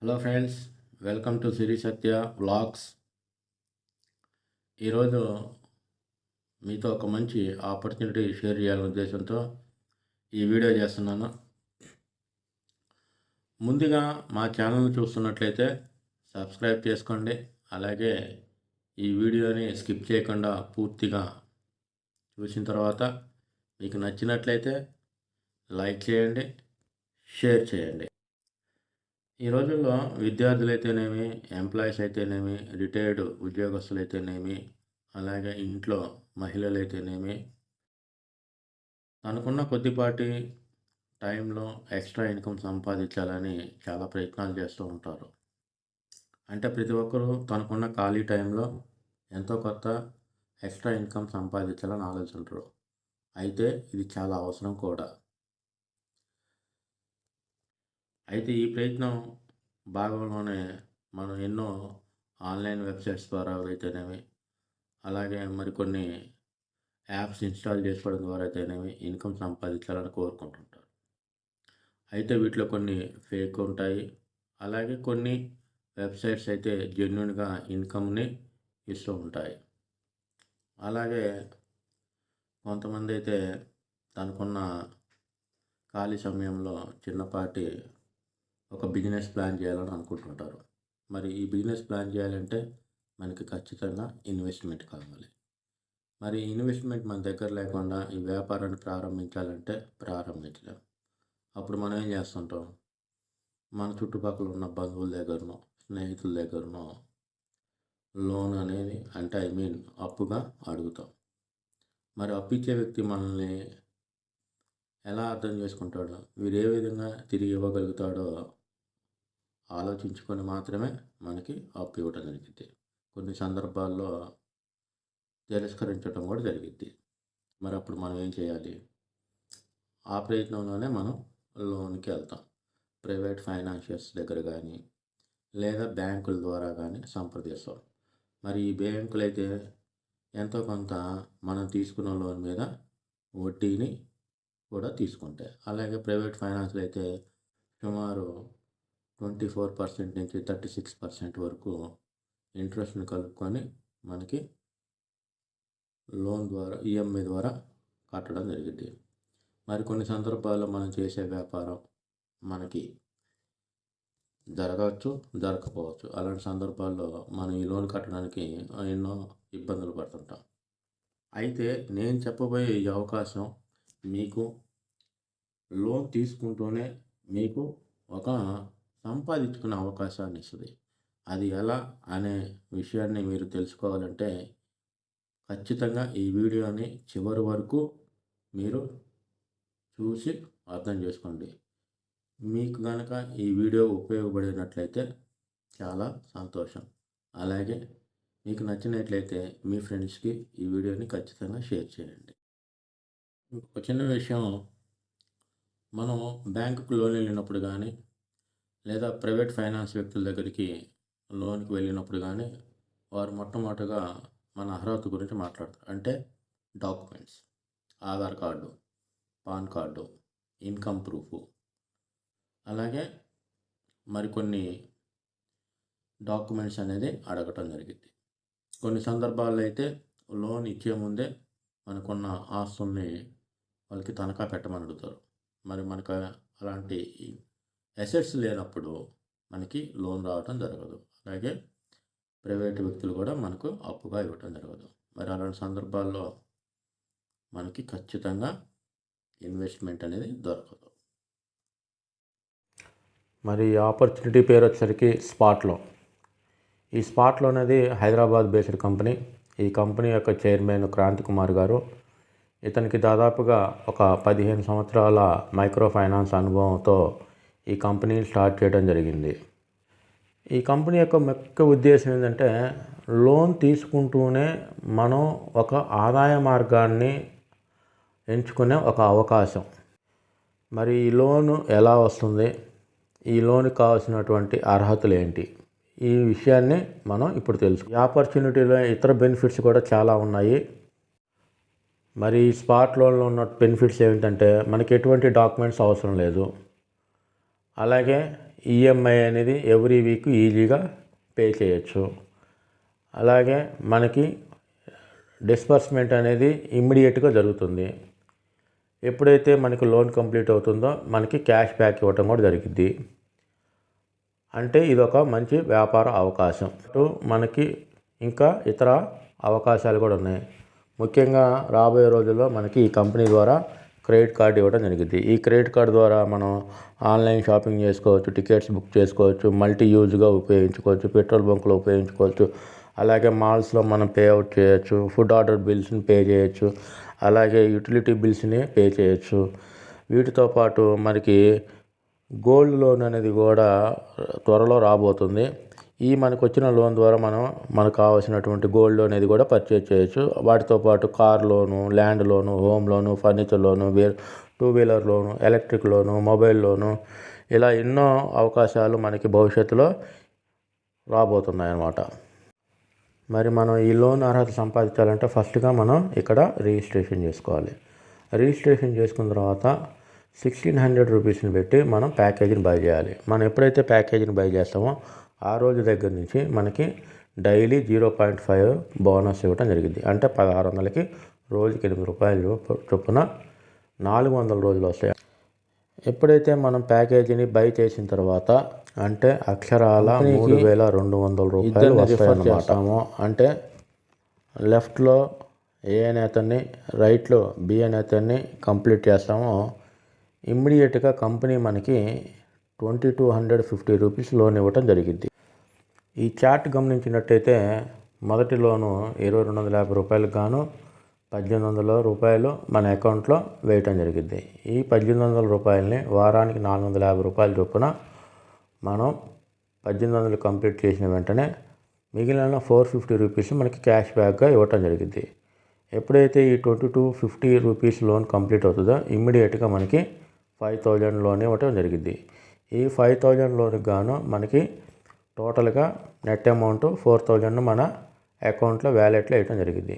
Hello friends, welcome to Siri Satya vlogs. ఈరోజు మీతో ఒక మంచి ఆపర్చునిటీ షేర్ చేయాలనే ఉద్దేశంతో ఈ వీడియో చేస్తున్నాను. ముందుగా మా ఛానల్ని చూస్తున్నట్లయితే సబ్స్క్రైబ్ చేసుకోండి. అలాగే ఈ వీడియోని స్కిప్ చేయకుండా పూర్తిగా చూసిన తర్వాత మీకు నచ్చినట్లయితే లైక్ చేయండి, షేర్ చేయండి. ఈ రోజుల్లో విద్యార్థులైతేనేమి, ఎంప్లాయీస్ అయితేనేమి, రిటైర్డ్ ఉద్యోగస్తులైతేనేమి, అలాగే ఇంట్లో మహిళలైతేనేమి, తనకున్న కొద్దిపాటి టైంలో ఎక్స్ట్రా ఇన్కమ్ సంపాదించాలని చాలా ప్రయత్నాలు చేస్తూ ఉంటారు. అంటే ప్రతి ఒక్కరూ తనకున్న ఖాళీ టైంలో ఎంతో కొంత ఎక్స్ట్రా ఇన్కమ్ సంపాదించాలని ఆలోచిస్తుంటారు. అయితే ఇది చాలా అవసరం కూడా. అయితే ఈ ప్రయత్నం భాగంలోనే మనం ఎన్నో ఆన్లైన్ వెబ్సైట్స్ ద్వారా అయితేనేమి, అలాగే మరికొన్ని యాప్స్ ఇన్స్టాల్ చేసుకోవడం ద్వారా అయితేనేమి ఇన్కమ్ సంపాదించాలని కోరుకుంటుంటారు. అయితే వీటిలో కొన్ని ఫేక్ ఉంటాయి. అలాగే కొన్ని వెబ్సైట్స్ అయితే జెన్యూన్గా ఇన్కమ్ని ఇస్తూ ఉంటాయి. అలాగే కొంతమంది అయితే తనకున్న ఖాళీ సమయంలో చిన్నపాటి ఒక బిజినెస్ ప్లాన్ చేయాలని అనుకుంటుంటారు. మరి ఈ బిజినెస్ ప్లాన్ చేయాలంటే మనకి ఖచ్చితంగా ఇన్వెస్ట్మెంట్ కావాలి. మరి ఇన్వెస్ట్మెంట్ మన దగ్గర లేకుండా ఈ వ్యాపారాన్ని ప్రారంభించాలంటే ప్రారంభించలేం. అప్పుడు మనం ఏం చేస్తుంటాం? మన చుట్టుపక్కల ఉన్న బంధువుల దగ్గరనో, స్నేహితుల దగ్గరనో లోన్ అనేది అంటే అప్పుగా అడుగుతాం. మరి అప్పిచ్చే వ్యక్తి మనల్ని ఎలా అర్థం చేసుకుంటాడో, వీరు ఏ విధంగా తిరిగి ఇవ్వగలుగుతాడో ఆలోచించుకొని మాత్రమే మనకి అప్పు ఇవ్వడం జరిగింది. కొన్ని సందర్భాల్లో తిరస్కరించడం కూడా జరిగింది. మరి అప్పుడు మనం ఏం చేయాలి? ఆ ప్రయత్నంలోనే మనం లోన్కి వెళ్తాం. ప్రైవేట్ ఫైనాన్షియర్స్ దగ్గర కానీ లేదా బ్యాంకుల ద్వారా కానీ సంప్రదిస్తాం. మరి ఈ బ్యాంకులు అయితే ఎంతో కొంత మనం తీసుకున్న లోన్ మీద వడ్డీని కూడా తీసుకుంటాయి. అలాగే ప్రైవేట్ ఫైనాన్స్లు అయితే సుమారు 24% నుంచి 36% వరకు ఇంట్రెస్ట్ని కలుపుకొని మనకి లోన్ ద్వారా ఈఎంఐ ద్వారా కట్టడం జరిగింది. మరికొన్ని సందర్భాల్లో మనం చేసే వ్యాపారం మనకి జరగవచ్చు, జరగకపోవచ్చు. అలాంటి సందర్భాల్లో మనం ఈ లోన్ కట్టడానికి ఎన్నో ఇబ్బందులు పడుతుంటాం. అయితే నేను చెప్పబోయే ఈ అవకాశం మీకు లోన్ తీసుకుంటూనే మీకు ఒక సంపాదించుకునే అవకాశాన్ని ఇస్తుంది. అది ఎలా అనే విషయాన్ని మీరు తెలుసుకోవాలంటే ఖచ్చితంగా ఈ వీడియోని చివరి వరకు మీరు చూసి అర్థం చేసుకోండి. మీకు కనుక ఈ వీడియో ఉపయోగపడినట్లయితే చాలా సంతోషం. అలాగే మీకు నచ్చినట్లయితే మీ ఫ్రెండ్స్కి ఈ వీడియోని ఖచ్చితంగా షేర్ చేయండి. ఒక చిన్న విషయం, మనం బ్యాంకుకు లోన్ వెళ్ళినప్పుడు కానీ లేదా ప్రైవేట్ ఫైనాన్స్ వ్యక్తుల దగ్గరికి లోన్కి వెళ్ళినప్పుడు కానీ వారు మొట్టమొదటిగా మన అర్హత గురించి మాట్లాడతారు. అంటే documents, Aadhaar card, pan card, income proof, అలాగే మరికొన్ని డాక్యుమెంట్స్ అనేది అడగటం జరిగింది. కొన్ని సందర్భాల్లో అయితే లోన్ ఇచ్చే ముందే మనకున్న ఆస్తుల్ని వాళ్ళకి తనఖా పెట్టమని అడుగుతారు. మరి మనకు అలాంటి అసెట్స్ లేనప్పుడు మనకి లోన్ రావటం జరగదు. అలాగే ప్రైవేట్ వ్యక్తులు కూడా మనకు అప్పుగా ఇవ్వటం జరగదు. మరి అలాంటి సందర్భాల్లో మనకి ఖచ్చితంగా ఇన్వెస్ట్మెంట్ అనేది దొరకదు. మరి ఆపర్చునిటీ పేరు వచ్చేసరికి స్పాట్లో. ఈ స్పాట్లో అనేది హైదరాబాద్ బేస్డ్ కంపెనీ. ఈ కంపెనీ యొక్క చైర్మన్ క్రాంతి కుమార్ గారు. ఇతనికి దాదాపుగా ఒక 15 సంవత్సరాల మైక్రో ఫైనాన్స్ అనుభవంతో ఈ కంపెనీని స్టార్ట్ చేయడం జరిగింది. ఈ కంపెనీ యొక్క ముఖ్య ఉద్దేశం ఏంటంటే లోన్ తీసుకుంటూనే మనం ఒక ఆదాయ మార్గాన్ని ఎంచుకునే ఒక అవకాశం. మరి ఈ లోను ఎలా వస్తుంది, ఈ లోన్కి కావాల్సినటువంటి అర్హతలు ఏంటి, ఈ విషయాన్ని మనం ఇప్పుడు తెలుసు. ఈ ఆపర్చునిటీలో ఇతర బెనిఫిట్స్ కూడా చాలా ఉన్నాయి. మరి ఈ స్పాట్ లోన్లో ఉన్న బెనిఫిట్స్ ఏమిటంటే మనకి ఎటువంటి డాక్యుమెంట్స్ అవసరం లేదు. అలాగే ఈఎంఐ అనేది ఎవ్రీ వీక్ ఈజీగా పే చేయొచ్చు. అలాగే మనకి డిస్బర్స్మెంట్ అనేది ఇమ్మీడియట్గా జరుగుతుంది. ఎప్పుడైతే మనకి లోన్ కంప్లీట్ అవుతుందో మనకి క్యాష్ బ్యాక్ ఇవ్వటం కూడా జరిగింది. అంటే ఇదొక మంచి వ్యాపార అవకాశం. మనకి ఇంకా ఇతర అవకాశాలు కూడా ఉన్నాయి. ముఖ్యంగా రాబోయే రోజుల్లో మనకి ఈ కంపెనీ ద్వారా క్రెడిట్ కార్డు ఇవ్వడం జరిగింది. ఈ క్రెడిట్ కార్డు ద్వారా మనం ఆన్లైన్ షాపింగ్ చేసుకోవచ్చు, టికెట్స్ బుక్ చేసుకోవచ్చు, మల్టీ యూజ్గా ఉపయోగించుకోవచ్చు, పెట్రోల్ బంకులో ఉపయోగించుకోవచ్చు, అలాగే మాల్స్లో మనం పే అవుట్ చేయొచ్చు, ఫుడ్ ఆర్డర్ బిల్స్ని పే చేయొచ్చు, అలాగే యూటిలిటీ బిల్స్ని పే చేయొచ్చు. వీటితో పాటు మనకి గోల్డ్ లోన్ అనేది కూడా త్వరలో రాబోతుంది. ఈ మనకు వచ్చిన లోన్ ద్వారా మనకు కావాల్సినటువంటి గోల్డ్ అనేది కూడా పర్చేజ్ చేయొచ్చు. వాటితో పాటు కార్ లోను, ల్యాండ్ లోను, హోమ్ లోను, ఫర్నిచర్ లోను, 2 వీలర్ లోను, ఎలక్ట్రిక్ లోను, మొబైల్ లోను, ఇలా ఎన్నో అవకాశాలు మనకి భవిష్యత్తులో రాబోతున్నాయి అన్నమాట. మరి మనం ఈ లోన్ అర్హత సంపాదించాలంటే ఫస్ట్గా మనం ఇక్కడ రిజిస్ట్రేషన్ చేసుకోవాలి. రిజిస్ట్రేషన్ చేసుకున్న తర్వాత 1600 రూపీస్ని పెట్టి మనం ప్యాకేజీని బై చేయాలి. మనం ఎప్పుడైతే ప్యాకేజీని బై చేస్తామో ఆ రోజు దగ్గర నుంచి మనకి డైలీ 0.5 బోనస్ ఇవ్వడం జరిగింది. అంటే 1600కి రోజుకి 8 రూపాయలు చొప్పున 400 రోజులు వస్తాయి. ఎప్పుడైతే మనం ప్యాకేజీని బై చేసిన తర్వాత అంటే అక్షరాల 3200 రూపాయలు వస్తాయన్నమాట. అంటే లెఫ్ట్లో ఏ నేతని, రైట్లో బి నేతని కంప్లీట్ చేస్తామో ఇమ్మీడియట్గా కంపెనీ మనకి 2250 రూపీస్ లోన్ ఇవ్వటం జరిగింది. ఈ చార్ట్ గమనించినట్టయితే మొదటి లోను 2250 రూపాయలకు గాను 1800 రూపాయలు మన అకౌంట్లో వేయటం జరిగింది. ఈ 1800 రూపాయలని వారానికి 450 రూపాయల చొప్పున మనం 1800 కంప్లీట్ చేసిన వెంటనే మిగిలిన 450 రూపీస్ మనకి క్యాష్ బ్యాక్గా ఇవ్వటం జరిగింది. ఎప్పుడైతే ఈ 2250 రూపీస్ లోన్ కంప్లీట్ అవుతుందో ఇమ్మీడియట్గా మనకి 5000 లోన్ ఇవ్వటం జరిగింది. ఈ 5000 లోన్కి గాను మనకి టోటల్గా నెట్ అమౌంట్ 4000 మన అకౌంట్లో వ్యాలెట్లో వేయటం జరిగింది.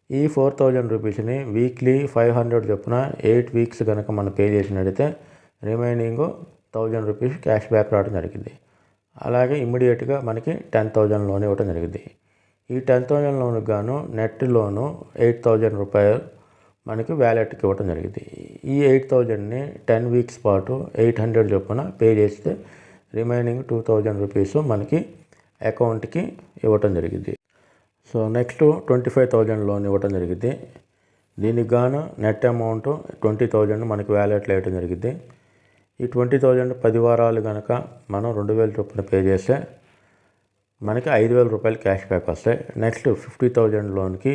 ఈ 4000 రూపీస్ని వీక్లీ 500 చొప్పున 8 వీక్స్ కనుక మనం పే చేసినట్టయితే రిమైనింగ్ 1000 రూపీస్ క్యాష్ బ్యాక్ రావడం జరిగింది. అలాగే ఇమ్మీడియట్గా మనకి 10,000 లోన్ ఇవ్వటం జరిగింది. ఈ 10,000 లోన్కి గాను నెట్ లోను 8000 రూపాయలు మనకి వ్యాలెట్కి ఇవ్వటం జరిగింది. ఈ 8000ని 10 వీక్స్ పాటు 800 చొప్పున పే చేస్తే రిమైనింగ్ 2000 రూపీస్ మనకి అకౌంట్కి ఇవ్వటం జరిగింది. సో నెక్స్ట్ 25,000 లోన్ ఇవ్వటం జరిగింది. దీనికి గాను నెట్ అమౌంట్ 20,000 మనకి వ్యాలెట్లో వేయటం జరిగింది. ఈ 20,000 10 వారాలు కనుక మనం 2000 చొప్పున పే చేస్తే మనకి 5000 రూపాయలు క్యాష్ బ్యాక్ వస్తాయి. నెక్స్ట్ 50,000 లోన్కి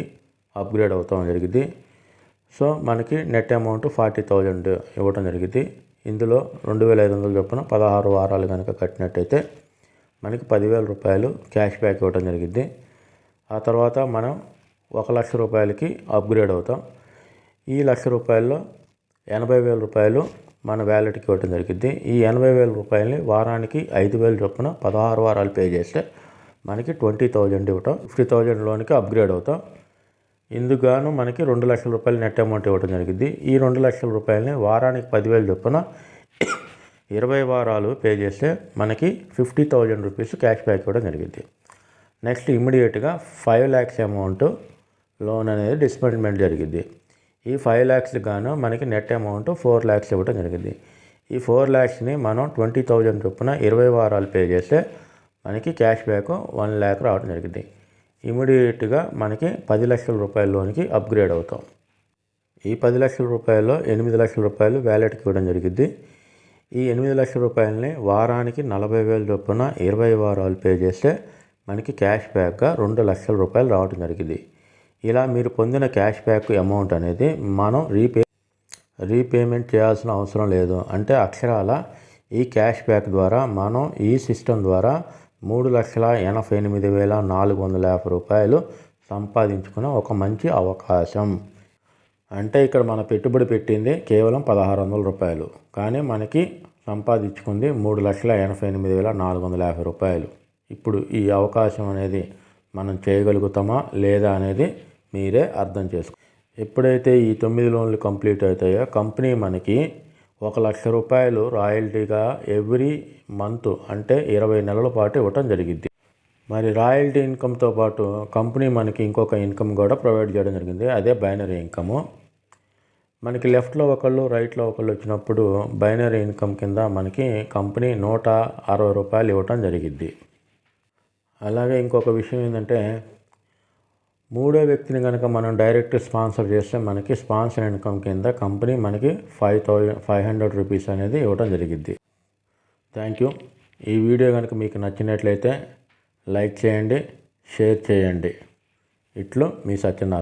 అప్గ్రేడ్ అవుతాం జరిగింది. సో మనకి నెట్ అమౌంట్ 40,000 ఇవ్వటం జరిగింది. ఇందులో 2500 చొప్పున 16 వారాలు కనుక కట్టినట్టయితే మనకి 10,000 రూపాయలు క్యాష్ బ్యాక్ ఇవ్వటం జరిగింది. ఆ తర్వాత మనం 1,00,000 రూపాయలకి అప్గ్రేడ్ అవుతాం. ఈ 1,00,000 రూపాయల్లో 80,000 రూపాయలు మన వ్యాలెట్కి ఇవ్వటం జరిగింది. ఈ 80,000 రూపాయలని వారానికి 5,000 చొప్పున 16 వారాలు పే చేస్తే మనకి 20,000 ఇవ్వటం, 50,000 లోన్కి అప్గ్రేడ్ అవుతాం. ఇందుకు గాను మనకి 2,00,000 రూపాయలు నెట్ అమౌంట్ ఇవ్వడం జరిగింది. ఈ 2,00,000 రూపాయలని వారానికి 10,000 చొప్పున 20 వారాలు పే చేస్తే మనకి 50,000 రూపీస్ క్యాష్ బ్యాక్ ఇవ్వడం జరిగింది. నెక్స్ట్ ఇమ్మీడియట్గా 5 lakhs అమౌంట్ లోన్ అనేది డిస్బర్స్మెంట్ జరిగింది. ఈ 5 lakhs గాను మనకి నెట్ అమౌంట్ 4 lakhs ఇవ్వడం జరిగింది. ఈ 4 lakhsని మనం 20,000 చొప్పున 20 వారాలు పే చేస్తే మనకి క్యాష్ బ్యాక్ 1 lakh రావడం జరిగింది. ఇమీడియట్గా మనకి 10 లక్షల రూపాయల లోన్కి అప్గ్రేడ్ అవుతాం. ఈ 10 లక్షల రూపాయల్లో 8 లక్షల రూపాయలు వ్యాలెట్కి ఇవ్వడం జరిగింది. ఈ 8 లక్షల రూపాయలని వారానికి 40,000 చొప్పున 20 వారాలు పే చేస్తే మనకి క్యాష్ బ్యాక్గా 2 లక్షల రూపాయలు రావడం జరిగింది. ఇలా మీరు పొందిన క్యాష్ బ్యాక్ అమౌంట్ అనేది మనం రీపేమెంట్ చేయాల్సిన అవసరం లేదు. అంటే అక్షరాల ఈ క్యాష్ బ్యాక్ ద్వారా మనం ఈ సిస్టమ్ ద్వారా 3,88,450 రూపాయలు సంపాదించుకున్న ఒక మంచి అవకాశం. అంటే ఇక్కడ మన పెట్టుబడి పెట్టింది కేవలం 1,600 రూపాయలు, కానీ మనకి సంపాదించుకుంది 3,88,450 రూపాయలు. ఇప్పుడు ఈ అవకాశం అనేది మనం చేయగలుగుతామా లేదా అనేది మీరే అర్థం చేసుకో. ఎప్పుడైతే ఈ 9 లోన్లు కంప్లీట్ అవుతాయో కంపెనీ మనకి 1,00,000 రాయల్టీగా ఎవ్రీ మంత్ అంటే 20 నెలల పాటు ఇవ్వటం జరిగింది. మరి రాయల్టీ ఇన్కమ్తో పాటు కంపెనీ మనకి ఇంకొక ఇన్కమ్ కూడా ప్రొవైడ్ చేయడం జరిగింది. అదే బైనరీ ఇన్కము. మనకి లెఫ్ట్లో ఒకళ్ళు రైట్లో ఒకళ్ళు వచ్చినప్పుడు బైనరీ ఇన్కమ్ కింద మనకి కంపెనీ ₹160 ఇవ్వటం జరిగింది. అలాగే ఇంకొక విషయం ఏంటంటే, మూడో వ్యక్తిని కనుక మనం డైరెక్ట్ స్పాన్సర్ చేస్తే మనకి స్పాన్సర్ ఇన్కమ్ కింద కంపెనీ మనకి ₹500 అనేది ఇవ్వడం జరిగింది. Thank you. ఈ వీడియో కనుక మీకు నచ్చినట్లయితే లైక్ చేయండి, షేర్ చేయండి. ఇట్లు మీ సత్యనారాయణ.